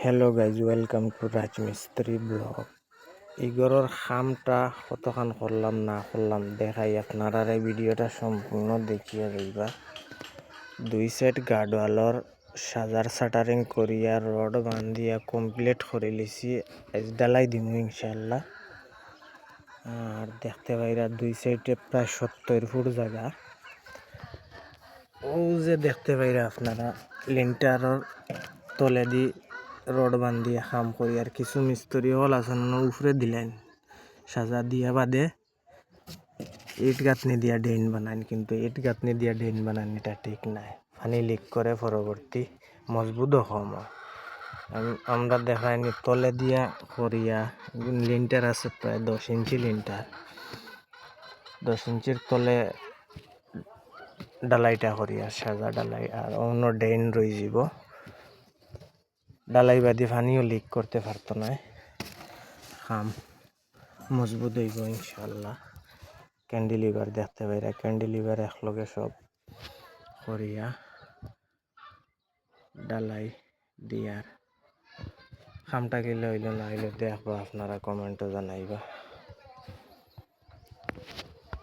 Hello guys, welcome to রাজমিস্ত্রি blog. ইগরের খামটা কতখান করলাম না করলাম দেখাই আপনারা। এই ভিডিওটা সম্পূর্ণ দেখিয়ে যাইবা। দুই সাইড গার্ডওয়ালর সাজার শাটারিং করিয়া রড বান্ধিয়া কমপ্লিট করে লিছি। আজ ডালাই দিম ইনশাল্লাহ। আর দেখতে পাইরা দুই সাইডে প্রায় 70 ফুট জায়গা। ও যে দেখতে পাইরা আপনারা লিন্টারের তলে দি রড বান্ধিয়া কাম করি। আর কিছু মিস্ত্রি হল আছেন উপরে দিলেন সাজা দিয়া বাদে ইট গাঁথনি দিয়া ড্রেন বানান, কিন্তু ইট গাঁথনি দিয়া ড্রেন বানান এটা ঠিক নাই, পানি লিক করে পরবর্তী মজবুতও কম হয়। আমরা দেখাইনি তলে দিয়া করিয়া লিন্টার আছে প্রায় 10 ইঞ্চি লিন্টার, 10 ইঞ্চির তলে ডালাইটা করিয়া সাজা ডালাই। আর অন্য ড্রেন রয়ে যাব, ডালাই বাদি পানিও লিক করতে পারতো না। খাম মজবুত হইব ইনশাল্লাহ। ক্যান্ডিলিভার দেখতে পাইরা ক্যান্ডিলিভার একলগে সব করিয়া ডালাই দিয়ার খামটা গেলে হইল না হইলে দেখবো, আপনারা কমেন্টও জানাইবা।